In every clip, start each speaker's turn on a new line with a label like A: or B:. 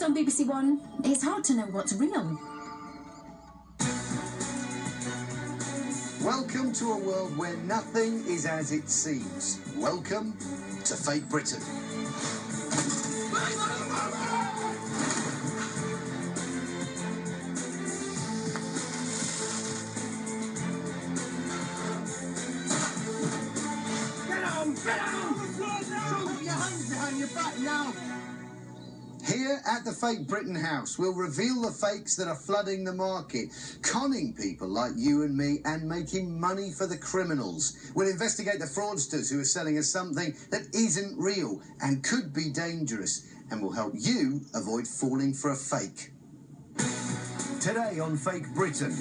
A: Just on BBC One, it's hard to know what's real.
B: Welcome to a world where nothing is as it seems. Welcome to Fake Britain.
C: Get on! Put your hands behind your back now!
B: Here at the Fake Britain house, we'll reveal the fakes that are flooding the market, conning people like you and me and making money for the criminals. We'll investigate the fraudsters who are selling us something that isn't real and could be dangerous, and will help you avoid falling for a fake. Today on Fake Britain,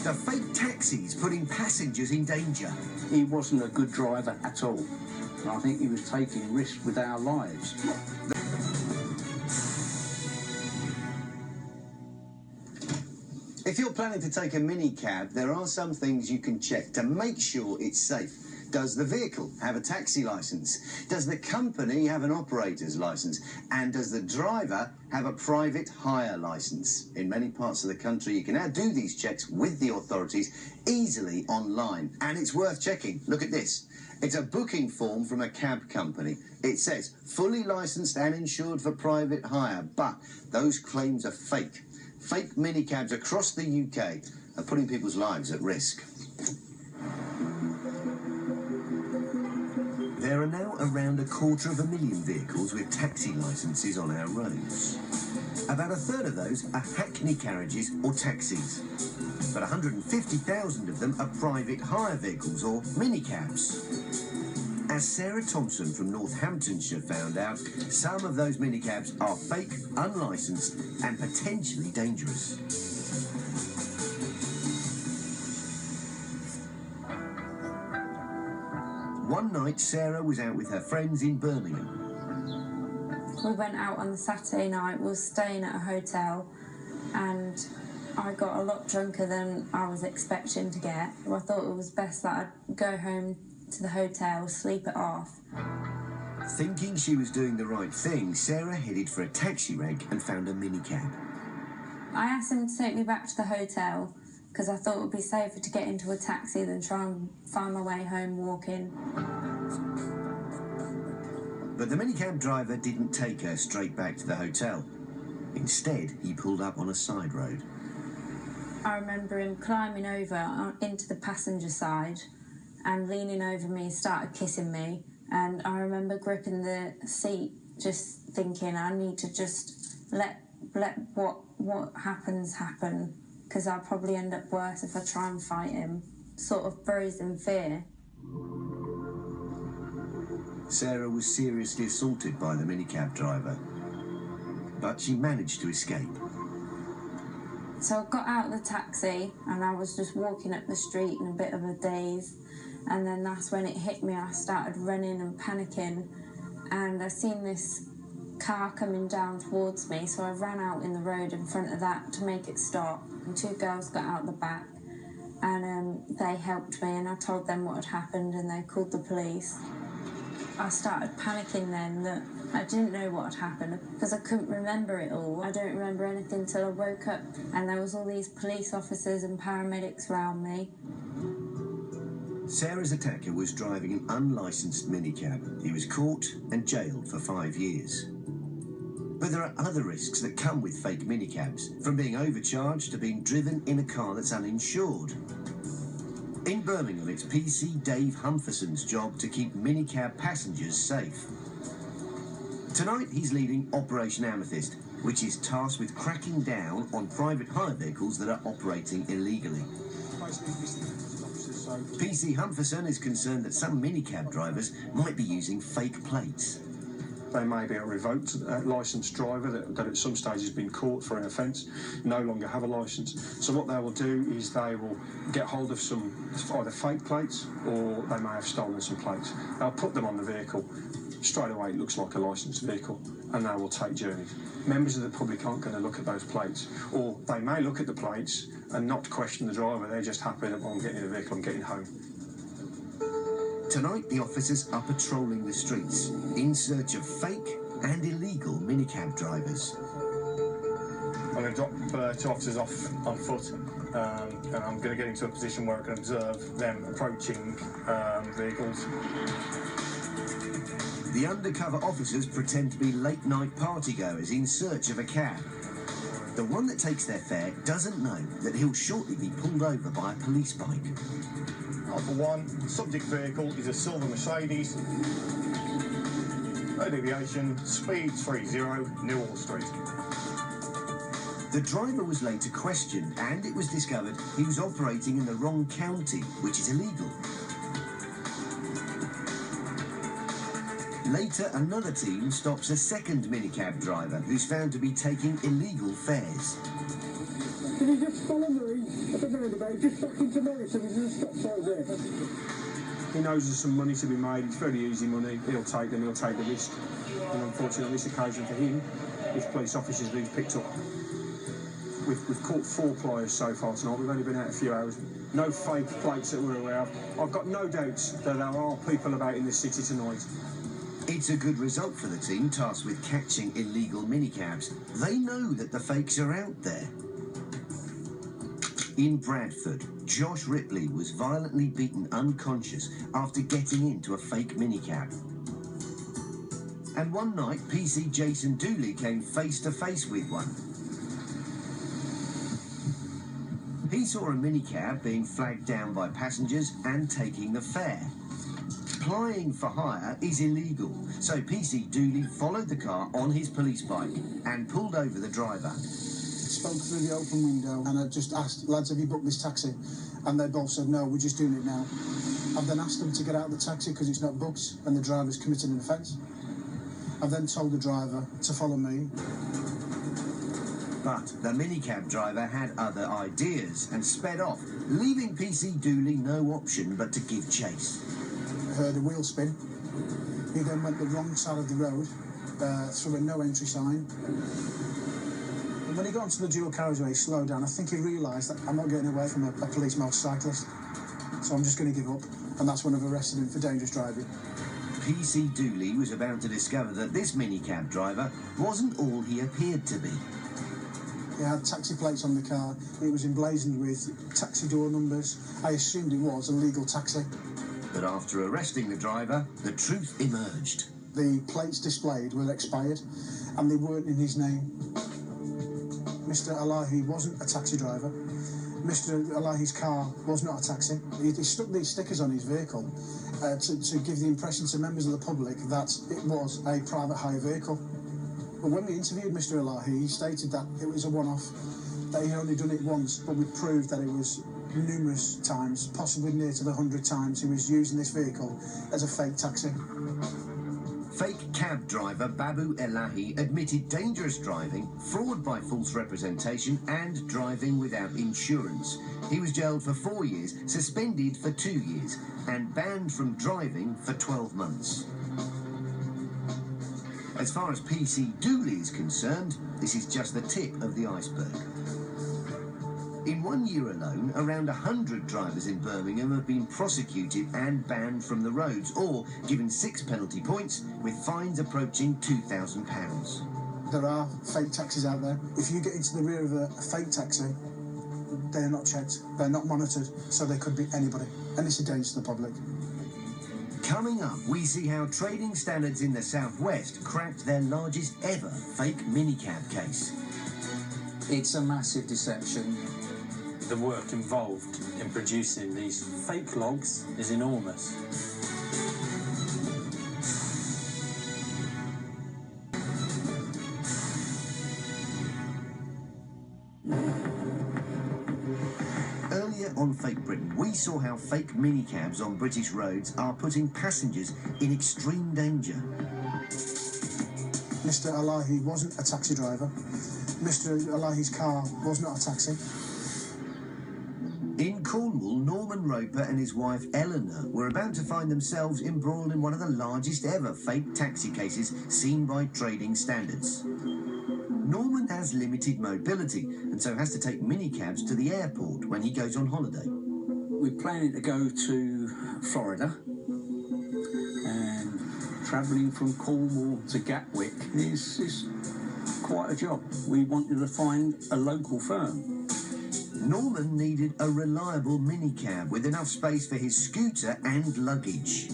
B: the fake taxis putting passengers in danger.
D: He wasn't a good driver at all. And I think he was taking risks with our lives.
B: If you're planning to take a minicab, there are some things you can check to make sure it's safe. Does the vehicle have a taxi licence? Does the company have an operator's licence? And does the driver have a private hire licence? In many parts of the country, you can now do these checks with the authorities easily online. And it's worth checking. Look at this. It's a booking form from a cab company. It says, fully licensed and insured for private hire, but those claims are fake. Fake minicabs across the UK are putting people's lives at risk. There are now around 250,000 vehicles with taxi licences on our roads. About a third of those are hackney carriages or taxis. But 150,000 of them are private hire vehicles or minicabs. As Sarah Thompson from Northamptonshire found out, some of those minicabs are fake, unlicensed and potentially dangerous. One night, Sarah was out with her friends in Birmingham.
E: We went out on the Saturday night, we were staying at a hotel, and I got a lot drunker than I was expecting to get. I thought it was best that I'd go home to the hotel, sleep it off.
B: Thinking she was doing the right thing, Sarah headed for a taxi rank and found a minicab.
E: I asked him to take me back to the hotel because I thought it would be safer to get into a taxi than try and find my way home walking.
B: But the minicab driver didn't take her straight back to the hotel. Instead, he pulled up on a side road.
E: I remember him climbing over into the passenger side and leaning over me, started kissing me, and I remember gripping the seat, just thinking I need to just let what happens happen, because I'll probably end up worse if I try and fight him. Sort of froze in fear.
B: Sarah was seriously assaulted by the minicab driver, but she managed to escape.
E: So I got out of the taxi and I was just walking up the street in a bit of a daze. And then that's when it hit me. I started running and panicking, and I seen this car coming down towards me, so I ran out in the road in front of that to make it stop. And two girls got out the back, and they helped me, and I told them what had happened, and they called the police. I started panicking then that I didn't know what had happened because I couldn't remember it all. I don't remember anything till I woke up, and there was all these police officers and paramedics around me.
B: Sarah's attacker was driving an unlicensed minicab. He was caught and jailed for 5 years. But there are other risks that come with fake minicabs, from being overcharged to being driven in a car that's uninsured. In Birmingham, it's PC Dave Humferson's job to keep minicab passengers safe. Tonight, he's leading Operation Amethyst, which is tasked with cracking down on private hire vehicles that are operating illegally. PC Humferson is concerned that some minicab drivers might be using fake plates.
F: They may be a revoked licensed driver that at some stage has been caught for an offence, no longer have a licence. So what they will do is they will get hold of some either fake plates, or they may have stolen some plates. They'll put them on the vehicle. Straight away it looks like a licensed vehicle, and they will take journeys. Members of the public aren't going to look at those plates, or they may look at the plates and not question the driver. They're just happy that, well, I'm getting in the vehicle, I'm getting home.
B: Tonight, the officers are patrolling the streets in search of fake and illegal minicab drivers.
F: I'm going to drop 2 officers off on foot, and I'm going to get into a position where I can observe them approaching vehicles.
B: The undercover officers pretend to be late-night partygoers in search of a cab. The one that takes their fare doesn't know that he'll shortly be pulled over by a police bike.
F: Alpha 1, subject vehicle is a silver Mercedes. No deviation, speed 30, Newhall Street.
B: The driver was later questioned, and it was discovered he was operating in the wrong county, which is illegal. Later, another team stops a second minicab driver who's found to be taking illegal fares.
G: Can you just follow me at the roundabout, just back into Morrison and just stop right there?
F: He knows there's some money to be made. It's very easy money. He'll take them, he'll take the risk. And unfortunately, on this occasion for him, this police officers that he's picked up, we've caught 4 pliers so far tonight. We've only been out a few hours. No fake plates that we're aware of. I've got no doubts that there are people about in this city tonight.
B: It's a good result for the team tasked with catching illegal minicabs. They know that the fakes are out there. In Bradford, Josh Ripley was violently beaten unconscious after getting into a fake minicab. And one night, PC Jason Dooley came face to face with one. He saw a minicab being flagged down by passengers and taking the fare. Plying for hire is illegal, so PC Dooley followed the car on his police bike and pulled over the driver.
H: Spoke through the open window and I just asked, lads, have you booked this taxi? And they both said, no, we're just doing it now. I've then asked them to get out of the taxi because it's not booked and the driver's committed an offence. I've then told the driver to follow me.
B: But the minicab driver had other ideas and sped off, leaving PC Dooley no option but to give chase.
H: Heard a wheel spin. He then went the wrong side of the road through a no entry sign. And when he got onto the dual carriageway, he slowed down. I think he realised that I'm not getting away from a police motorcyclist, so I'm just going to give up. And that's when I've arrested him for dangerous driving.
B: PC Dooley was about to discover that this minicab driver wasn't all he appeared to be.
H: He had taxi plates on the car. It was emblazoned with taxi door numbers. I assumed it was a legal taxi.
B: But after arresting the driver, the truth emerged.
H: The plates displayed were expired, and they weren't in his name. Mr. Elahi wasn't a taxi driver. Mr. Elahi's car was not a taxi. He stuck these stickers on his vehicle to give the impression to members of the public that it was a private hire vehicle. But when we interviewed Mr. Elahi, he stated that it was a one-off, that he only done it once, but we proved that it was numerous times, possibly near to the 100 times, he was using this vehicle as a fake taxi.
B: Fake cab driver Babu Elahi admitted dangerous driving, fraud by false representation and driving without insurance. He was jailed for 4 years, suspended for 2 years and banned from driving for 12 months. As far as PC Dooley is concerned, this is just the tip of the iceberg. In 1 year alone, around 100 drivers in Birmingham have been prosecuted and banned from the roads, or given 6 penalty points, with fines approaching £2,000.
H: There are fake taxis out there. If you get into the rear of a fake taxi, they're not checked, they're not monitored, so they could be anybody, and it's a danger to the public.
B: Coming up, we see how trading standards in the southwest cracked their largest ever fake minicab case.
D: It's a massive deception.
I: The work involved in producing these fake logs is enormous.
B: Earlier on Fake Britain, we saw how fake minicabs on British roads are putting passengers in extreme danger.
H: Mr. Elahi wasn't a taxi driver. Mr. Elahi's car was not a taxi.
B: In Cornwall, Norman Roper and his wife Eleanor were about to find themselves embroiled in one of the largest ever fake taxi cases seen by trading standards. Norman has limited mobility and so has to take minicabs to the airport when he goes on holiday.
D: We're planning to go to Florida, and travelling from Cornwall to Gatwick is quite a job. We wanted to find a local firm.
B: Norman needed a reliable minicab with enough space for his scooter and luggage.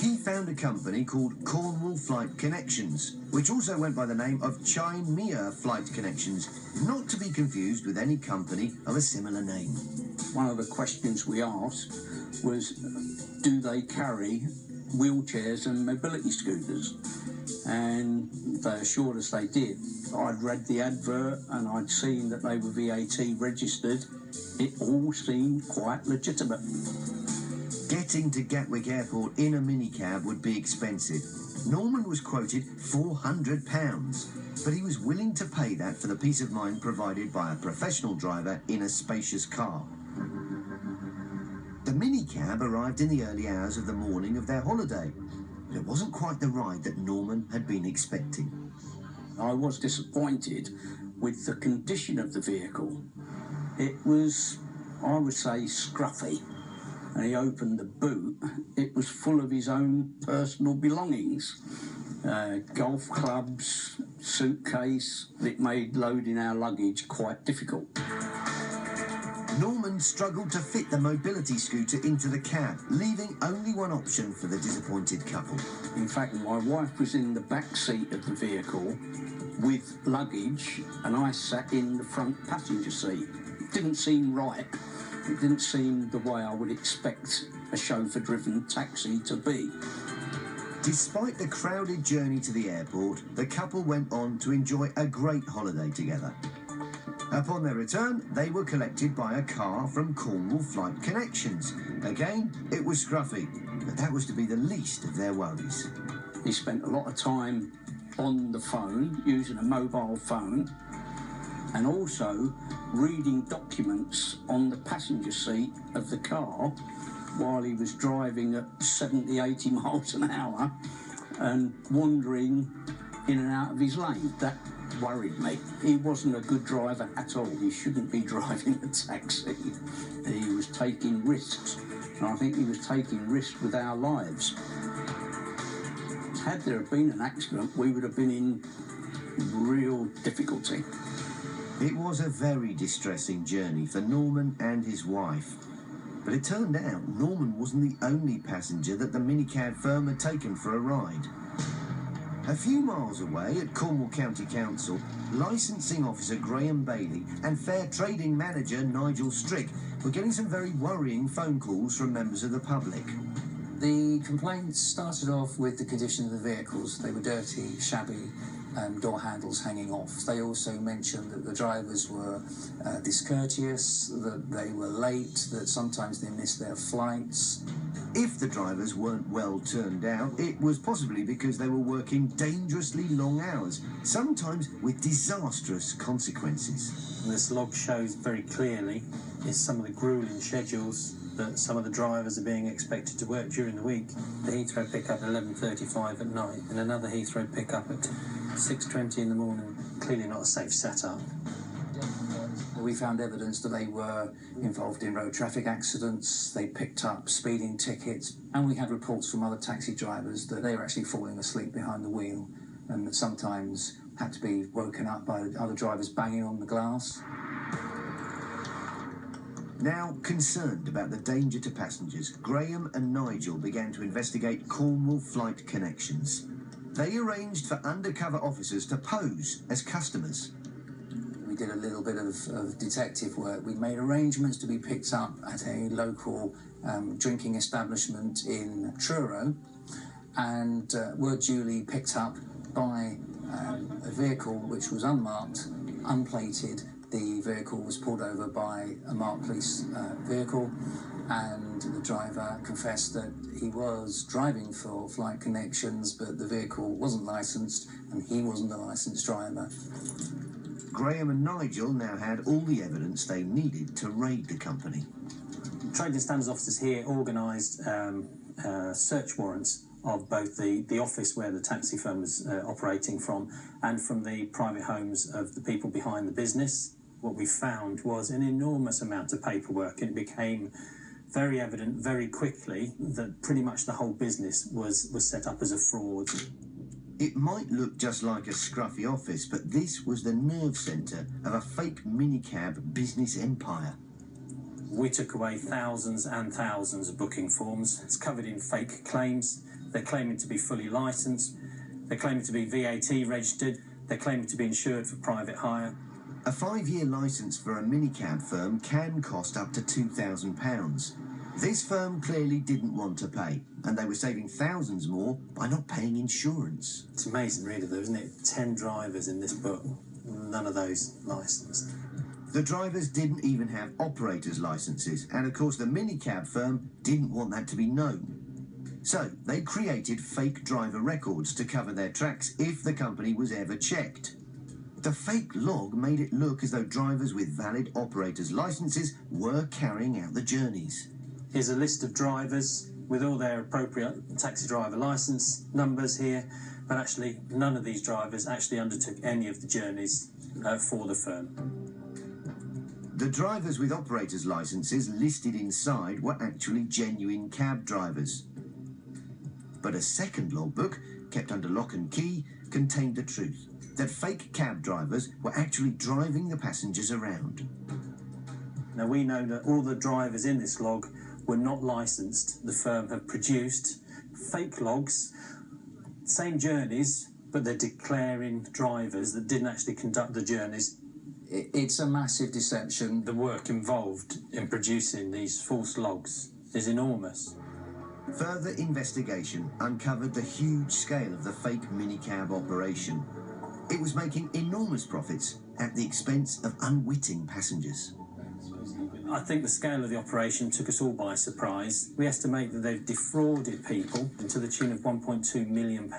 B: He found a company called Cornwall Flight Connections, which also went by the name of Chimea Flight Connections, not to be confused with any company of a similar name.
D: One of the questions we asked was, do they carry wheelchairs and mobility scooters? And they assured us they did. I'd read the advert and I'd seen that they were VAT registered. It all seemed quite legitimate.
B: Getting to Gatwick Airport in a minicab would be expensive. Norman was quoted £400, but he was willing to pay that for the peace of mind provided by a professional driver in a spacious car. The minicab arrived in the early hours of the morning of their holiday, but it wasn't quite the ride that Norman had been expecting.
D: I was disappointed with the condition of the vehicle. It was, I would say, scruffy. And he opened the boot. It was full of his own personal belongings. Golf clubs, suitcase. It made loading our luggage quite difficult.
B: Norman struggled to fit the mobility scooter into the cab, leaving only one option for the disappointed couple.
D: In fact, my wife was in the back seat of the vehicle with luggage, and I sat in the front passenger seat. It didn't seem right. It didn't seem the way I would expect a chauffeur-driven taxi to be.
B: Despite the crowded journey to the airport, the couple went on to enjoy a great holiday together. Upon their return, they were collected by a car from Cornwall Flight Connections. Again, it was scruffy, but that was to be the least of their worries.
D: He spent a lot of time on the phone, using a mobile phone, and also reading documents on the passenger seat of the car while he was driving at 70, 80 miles an hour and wandering in and out of his lane. That worried me. He wasn't a good driver at all. He shouldn't be driving a taxi. He was taking risks, and I think he was taking risks with our lives. Had there been an accident, we would have been in real difficulty.
B: It was a very distressing journey for Norman and his wife. But it turned out Norman wasn't the only passenger that the minicab firm had taken for a ride. A few miles away at Cornwall County Council, licensing officer Graham Bailey and fair trading manager Nigel Strick were getting some very worrying phone calls from members of the public.
J: The complaints started off with the condition of the vehicles. They were dirty, shabby, door handles hanging off. They also mentioned that the drivers were discourteous, that they were late, that sometimes they missed their flights.
B: If the drivers weren't well turned out, it was possibly because they were working dangerously long hours, sometimes with disastrous consequences.
I: And this log shows very clearly is some of the gruelling schedules that some of the drivers are being expected to work during the week. The Heathrow pickup at 11:35 at night and another Heathrow pickup at 6:20 in the morning. Clearly not a safe setup.
J: We found evidence that they were involved in road traffic accidents, they picked up speeding tickets, and we had reports from other taxi drivers that they were actually falling asleep behind the wheel and that sometimes had to be woken up by other drivers banging on the glass.
B: Now, concerned about the danger to passengers, Graham and Nigel began to investigate Cornwall Flight Connections. They arranged for undercover officers to pose as customers.
J: We did a little bit of detective work. We made arrangements to be picked up at a local drinking establishment in Truro and were duly picked up by a vehicle which was unmarked, unplated. The vehicle was pulled over by a marked police vehicle, and the driver confessed that he was driving for Flight Connections, but the vehicle wasn't licensed and he wasn't the licensed driver.
B: Graham and Nigel now had all the evidence they needed to raid the company.
I: Trading Standards officers here organised search warrants of both the office where the taxi firm was operating from and from the private homes of the people behind the business. What we found was an enormous amount of paperwork, and it became very evident very quickly that pretty much the whole business was set up as a fraud.
B: It might look just like a scruffy office, but this was the nerve centre of a fake minicab business empire.
I: We took away thousands and thousands of booking forms. It's covered in fake claims. They're claiming to be fully licensed. They're claiming to be VAT registered. They're claiming to be insured for private hire.
B: A 5-year licence for a minicab firm can cost up to £2,000. This firm clearly didn't want to pay, and they were saving thousands more by not paying insurance.
I: It's amazing, really, though, isn't it? 10 drivers in this book, none of those licensed.
B: The drivers didn't even have operators' licences, and of course the minicab firm didn't want that to be known. So they created fake driver records to cover their tracks if the company was ever checked. The fake log made it look as though drivers with valid operators' licences were carrying out the journeys.
I: Here's a list of drivers with all their appropriate taxi driver licence numbers here, but actually none of these drivers actually undertook any of the journeys for the firm.
B: The drivers with operators' licences listed inside were actually genuine cab drivers. But a second logbook, kept under lock and key, contained the truth, that fake cab drivers were actually driving the passengers around.
I: Now we know that all the drivers in this log were not licensed. The firm have produced fake logs, same journeys, but they're declaring drivers that didn't actually conduct the journeys.
J: It's a massive deception.
I: The work involved in producing these false logs is enormous.
B: Further investigation uncovered the huge scale of the fake minicab operation. It was making enormous profits at the expense of unwitting passengers.
I: I think the scale of the operation took us all by surprise. We estimate that they've defrauded people to the tune of £1.2 million,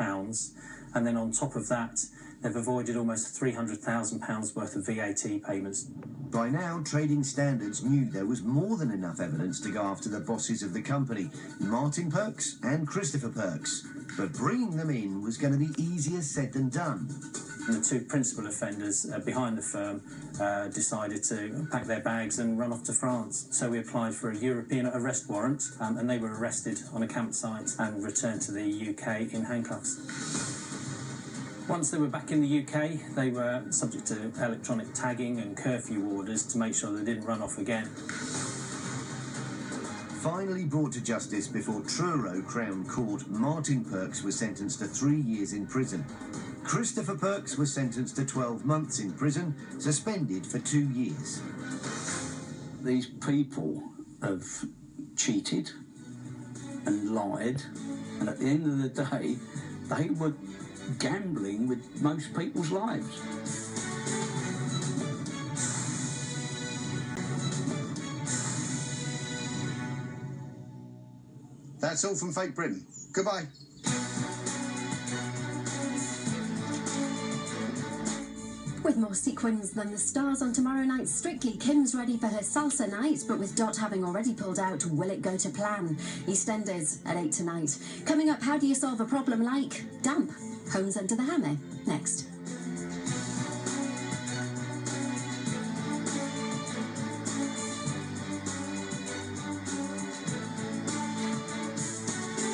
I: and then on top of that, they've avoided almost £300,000 worth of VAT payments.
B: By now, trading standards knew there was more than enough evidence to go after the bosses of the company, Martin Perks and Christopher Perks. But bringing them in was going to be easier said than done.
I: And the two principal offenders behind the firm decided to pack their bags and run off to France. So we applied for a European arrest warrant, and they were arrested on a campsite and returned to the UK in handcuffs. Once they were back in the UK, they were subject to electronic tagging and curfew orders to make sure they didn't run off again.
B: Finally brought to justice before Truro Crown Court, Martin Perks was sentenced to 3 years in prison. Christopher Perks was sentenced to 12 months in prison, suspended for 2 years.
D: These people have cheated and lied, and at the end of the day, they were gambling with most people's lives.
B: That's all from Fake Britain. Goodbye.
A: With more sequins than the stars on tomorrow night's Strictly, Kim's ready for her salsa night, but with Dot having already pulled out, will it go to plan? EastEnders at 8 tonight. Coming up, how do you solve a problem like damp? Homes under the hammer. Next.